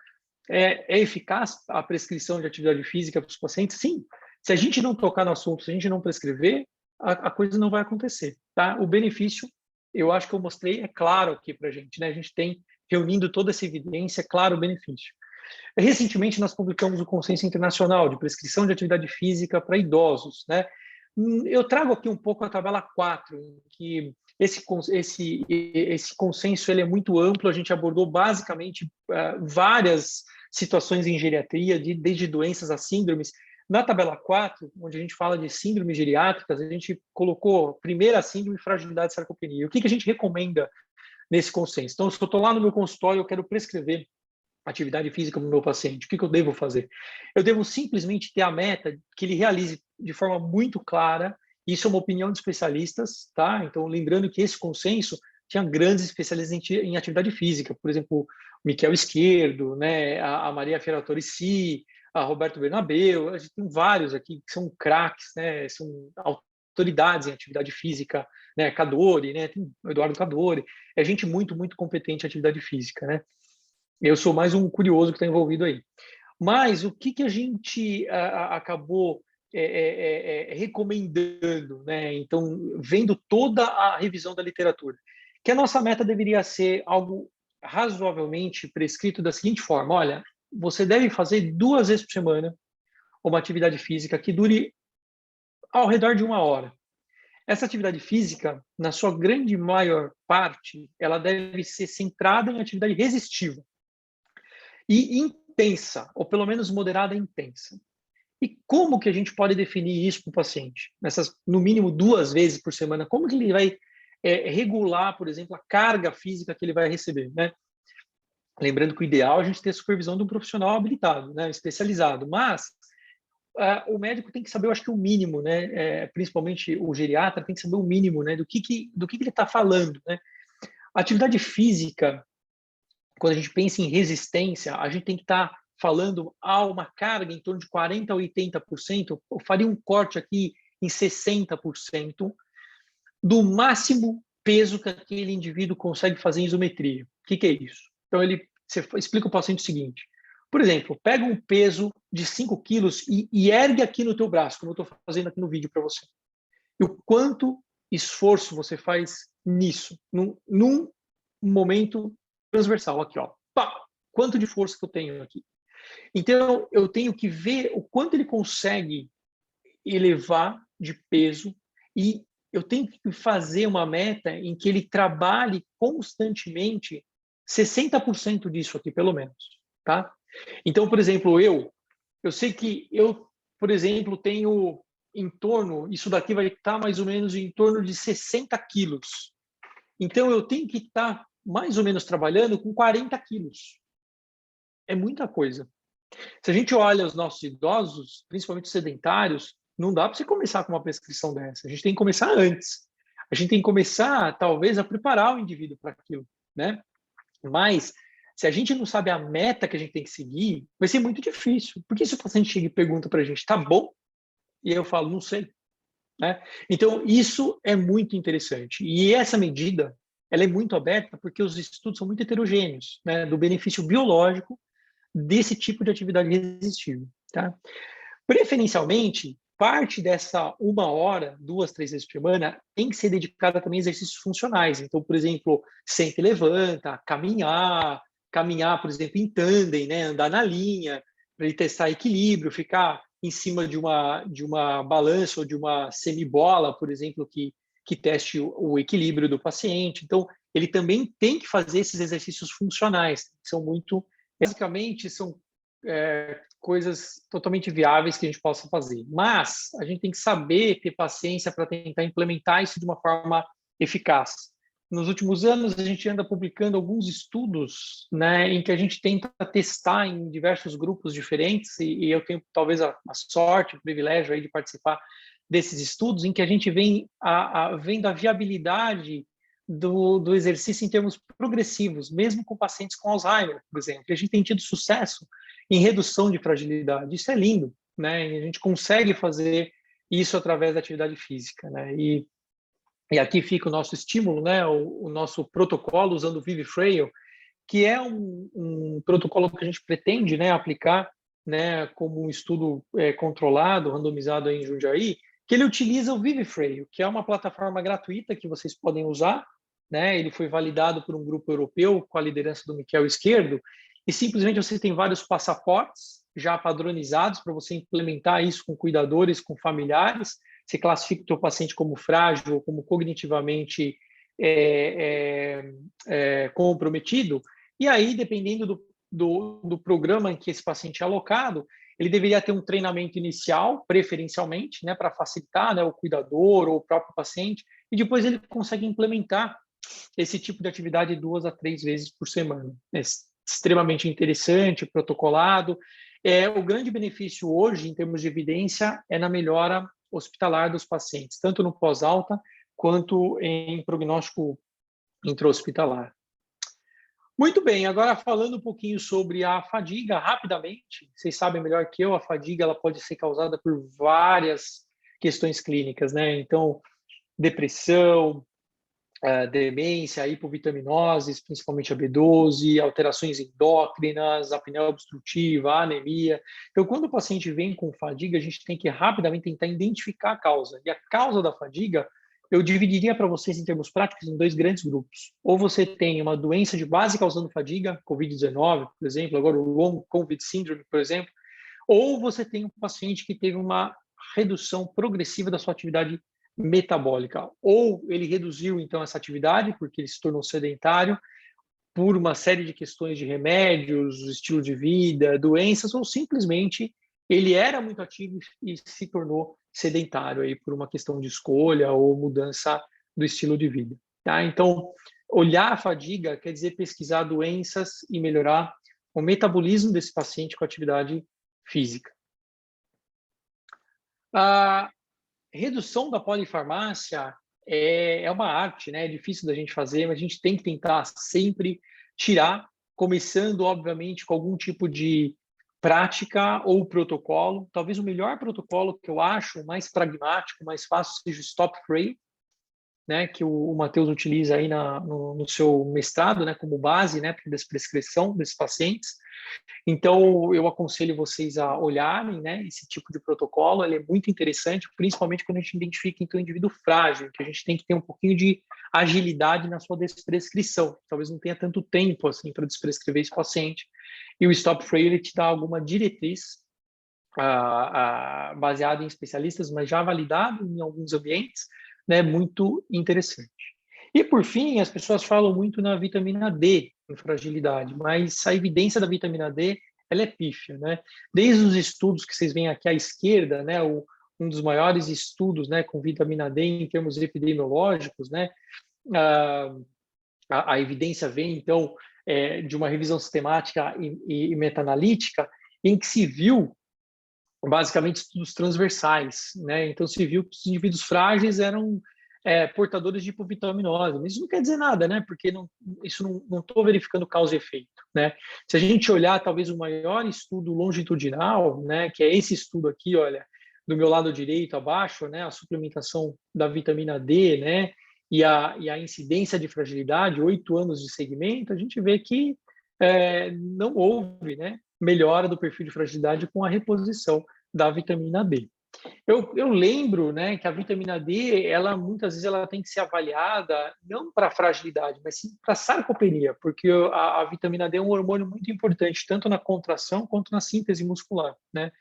[SPEAKER 1] é eficaz a prescrição de atividade física para os pacientes? Sim. Se a gente não tocar no assunto, se a gente não prescrever, a coisa não vai acontecer, tá? O benefício, eu acho que eu mostrei, é claro aqui para a gente, né? A gente tem, reunindo toda essa evidência, é claro o benefício. Recentemente, nós publicamos o Consenso Internacional de Prescrição de Atividade Física para Idosos, né? Eu trago aqui um pouco a tabela 4, que esse consenso ele é muito amplo, a gente abordou basicamente várias situações em geriatria, desde doenças a síndromes. Na tabela 4, onde a gente fala de síndromes geriátricas, a gente colocou primeiro a síndrome fragilidade e sarcopenia. O que a gente recomenda nesse consenso? Então, se eu estou lá no meu consultório, eu quero prescrever atividade física para o meu paciente, o que eu devo fazer? Eu devo simplesmente ter a meta que ele realize de forma muito clara. Isso é uma opinião de especialistas, tá? Então, lembrando que esse consenso tinha grandes especialistas em atividade física, por exemplo, o Miquel Esquerdo, né? a Maria Ferratori, a Roberto Bernabeu, a gente tem vários aqui que são craques, né? São autoridades em atividade física, né? Cadore, né? Tem o Eduardo Cadore, é gente muito, muito competente em atividade física, né? Eu sou mais um curioso que está envolvido aí. Mas o que a gente acabou recomendando, né? Então, vendo toda a revisão da literatura, que a nossa meta deveria ser algo razoavelmente prescrito da seguinte forma: olha, você deve fazer 2 vezes por semana uma atividade física que dure ao redor de 1 hora. Essa atividade física, na sua grande maior parte, ela deve ser centrada em atividade resistiva e intensa, ou pelo menos moderada e intensa. E como que a gente pode definir isso para o paciente? No mínimo 2 vezes por semana, como que ele vai regular, por exemplo, a carga física que ele vai receber, né? lembrando que o ideal é a gente ter a supervisão de um profissional habilitado, né, especializado, mas o médico tem que saber, eu acho que o mínimo, né, principalmente o geriatra tem que saber o mínimo, né, do que ele está falando, né. A atividade física, quando a gente pensa em resistência, a gente tem que estar falando uma carga em torno de 40% a 80%, eu faria um corte aqui em 60%, do máximo peso que aquele indivíduo consegue fazer em isometria. O que é isso? Então, você explica ao paciente o seguinte, por exemplo, pega um peso de 5 quilos e ergue aqui no teu braço, como eu estou fazendo aqui no vídeo para você. E o quanto esforço você faz nisso, num momento transversal, aqui, ó. Pá! Quanto de força que eu tenho aqui. Então, eu tenho que ver o quanto ele consegue elevar de peso e eu tenho que fazer uma meta em que ele trabalhe constantemente 60% disso aqui, pelo menos, tá? Então, por exemplo, eu sei que eu, por exemplo, tenho em torno, isso daqui vai estar mais ou menos em torno de 60 quilos. Então, eu tenho que estar mais ou menos trabalhando com 40 quilos. É muita coisa. Se a gente olha os nossos idosos, principalmente os sedentários, não dá para você começar com uma prescrição dessa. A gente tem que começar antes. A gente tem que começar, talvez, a preparar o indivíduo para aquilo, né? Mas, se a gente não sabe a meta que a gente tem que seguir, vai ser muito difícil. Porque se o paciente chega e pergunta para a gente, tá bom? E eu falo, não sei. Né? Então, isso é muito interessante. E essa medida, ela é muito aberta porque os estudos são muito heterogêneos, né? Do benefício biológico desse tipo de atividade resistível. Tá? Preferencialmente, parte dessa 1 hora, 2, 3 vezes por semana, tem que ser dedicada também a exercícios funcionais. Então, por exemplo, senta e levanta, caminhar, por exemplo, em tandem, né? Andar na linha, para ele testar equilíbrio, ficar em cima de uma balança ou de uma semibola, por exemplo, que teste o equilíbrio do paciente. Então, ele também tem que fazer esses exercícios funcionais, que são muito... Basicamente, são coisas totalmente viáveis que a gente possa fazer. Mas a gente tem que saber ter paciência para tentar implementar isso de uma forma eficaz. Nos últimos anos, a gente anda publicando alguns estudos, né, em que a gente tenta testar em diversos grupos diferentes, e eu tenho talvez a sorte, o privilégio aí de participar desses estudos, em que a gente vem vendo a viabilidade do exercício em termos progressivos, mesmo com pacientes com Alzheimer, por exemplo. E a gente tem tido sucesso em redução de fragilidade. Isso é lindo, né? E a gente consegue fazer isso através da atividade física, né? E aqui fica o nosso estímulo, né? O nosso protocolo usando o ViviFrail, que é um protocolo que a gente pretende, né, aplicar, né, como um estudo controlado, randomizado aí em Jundiaí, que ele utiliza o ViviFrail, que é uma plataforma gratuita que vocês podem usar, né? Ele foi validado por um grupo europeu com a liderança do Miquel Esquerdo, e simplesmente você tem vários passaportes já padronizados para você implementar isso com cuidadores, com familiares. Você classifica o seu paciente como frágil ou como cognitivamente comprometido, e aí, dependendo do programa em que esse paciente é alocado, ele deveria ter um treinamento inicial, preferencialmente, né, para facilitar, né, o cuidador ou o próprio paciente, e depois ele consegue implementar esse tipo de atividade 2 a 3 vezes por semana. É extremamente interessante, protocolado. O grande benefício hoje, em termos de evidência, é na melhora hospitalar dos pacientes, tanto no pós-alta quanto em prognóstico intra-hospitalar. Muito bem, agora falando um pouquinho sobre a fadiga, rapidamente, vocês sabem melhor que eu, a fadiga ela pode ser causada por várias questões clínicas, né? Então, depressão, demência, hipovitaminoses, principalmente a B12, alterações endócrinas, apneia obstrutiva, anemia. Então, quando o paciente vem com fadiga, a gente tem que rapidamente tentar identificar a causa. E a causa da fadiga, eu dividiria para vocês em termos práticos em 2 grandes grupos. Ou você tem uma doença de base causando fadiga, COVID-19, por exemplo, agora o Long COVID Syndrome, por exemplo, ou você tem um paciente que teve uma redução progressiva da sua atividade metabólica. Ou ele reduziu, então, essa atividade, porque ele se tornou sedentário, por uma série de questões de remédios, estilo de vida, doenças, ou simplesmente ele era muito ativo e se tornou sedentário aí por uma questão de escolha ou mudança do estilo de vida. Tá? Então, olhar a fadiga quer dizer pesquisar doenças e melhorar o metabolismo desse paciente com atividade física. A redução da polifarmácia é uma arte, né? É difícil da gente fazer, mas a gente tem que tentar sempre tirar, começando, obviamente, com algum tipo de prática ou protocolo. Talvez o melhor protocolo que eu acho, mais pragmático, mais fácil, seja o Stop Free, né, que o Matheus utiliza aí no seu mestrado, né, como base, né, para desprescrição desses pacientes. Então, eu aconselho vocês a olharem, né, esse tipo de protocolo. Ele é muito interessante, principalmente quando a gente identifica então, um indivíduo frágil, que a gente tem que ter um pouquinho de agilidade na sua desprescrição. Talvez não tenha tanto tempo assim para desprescrever esse paciente. E o Stop Free ele te dá alguma diretriz baseada em especialistas, mas já validado em alguns ambientes, né, muito interessante. E, por fim, as pessoas falam muito na vitamina D em fragilidade, mas a evidência da vitamina D ela é pífia, né? Desde os estudos que vocês veem aqui à esquerda, né, um dos maiores estudos, né, com vitamina D em termos epidemiológicos, né, a evidência vem, então, de uma revisão sistemática e meta-analítica, em que se viu basicamente estudos transversais, né? Então se viu que os indivíduos frágeis eram portadores de hipovitaminose, mas isso não quer dizer nada, né? Porque isso não estou verificando causa e efeito, né? Se a gente olhar talvez o maior estudo longitudinal, né? Que é esse estudo aqui, olha, do meu lado direito abaixo, né? A suplementação da vitamina D, né? E a incidência de fragilidade, 8 anos de segmento, a gente vê que não houve, né? Melhora do perfil de fragilidade com a reposição da vitamina D. Eu lembro, né, que a vitamina D, ela muitas vezes ela tem que ser avaliada não para fragilidade, mas sim para sarcopenia, porque a vitamina D é um hormônio muito importante tanto na contração quanto na síntese muscular, né?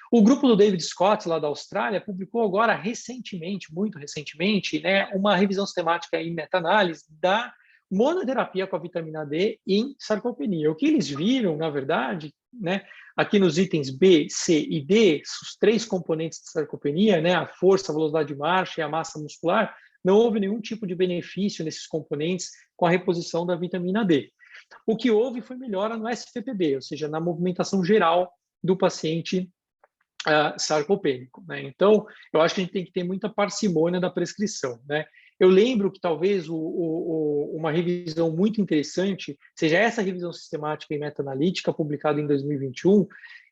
[SPEAKER 1] O grupo do David Scott lá da Austrália publicou agora recentemente, muito recentemente, né, uma revisão sistemática em meta-análise da monoterapia com a vitamina D em sarcopenia. O que eles viram, na verdade, né, aqui nos itens B, C e D, os 3 componentes de sarcopenia, né, a força, a velocidade de marcha e a massa muscular, não houve nenhum tipo de benefício nesses componentes com a reposição da vitamina D. O que houve foi melhora no SPPB, ou seja, na movimentação geral do paciente sarcopênico, né? Então, eu acho que a gente tem que ter muita parcimônia da prescrição, né? Eu lembro que talvez uma revisão muito interessante seja essa revisão sistemática e meta-analítica publicada em 2021,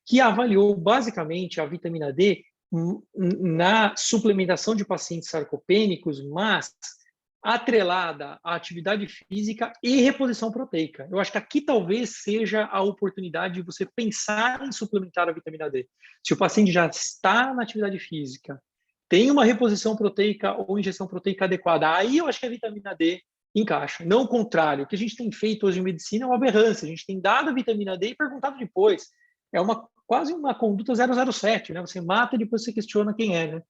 [SPEAKER 1] que avaliou basicamente a vitamina D na suplementação de pacientes sarcopênicos, mas atrelada à atividade física e reposição proteica. Eu acho que aqui talvez seja a oportunidade de você pensar em suplementar a vitamina D. Se o paciente já está na atividade física, tem uma reposição proteica ou injeção proteica adequada, aí eu acho que a vitamina D encaixa. Não o contrário. O que a gente tem feito hoje em medicina é uma aberrância. A gente tem dado a vitamina D e perguntado depois. É quase uma conduta 007, né? Você mata e depois você questiona quem é, né?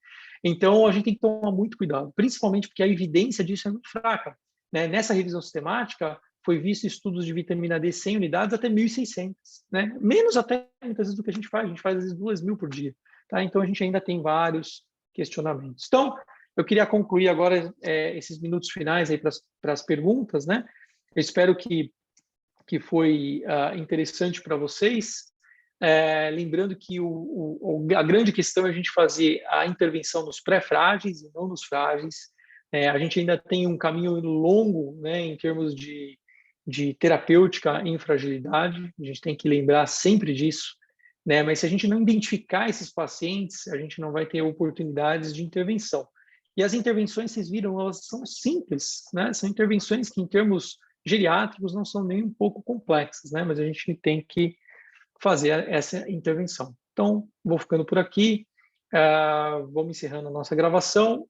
[SPEAKER 1] Então, a gente tem que tomar muito cuidado, principalmente porque a evidência disso é muito fraca, né? Nessa revisão sistemática, foi visto estudos de vitamina D 100 unidades até 1.600, né? Menos até, muitas vezes, do que a gente faz às vezes 2.000 por dia, tá? Então, a gente ainda tem vários questionamentos. Então, eu queria concluir agora esses minutos finais aí para as perguntas, né? Eu espero que foi interessante para vocês. Lembrando que a grande questão é a gente fazer a intervenção nos pré-frágeis e não nos frágeis. A gente ainda tem um caminho longo, né, em termos de terapêutica em fragilidade, a gente tem que lembrar sempre disso, né? Mas se a gente não identificar esses pacientes, a gente não vai ter oportunidades de intervenção. E as intervenções, vocês viram, elas são simples, né? São intervenções que, em termos geriátricos, não são nem um pouco complexas, né? Mas a gente tem que fazer essa intervenção. Então, vou ficando por aqui, vamos encerrando a nossa gravação.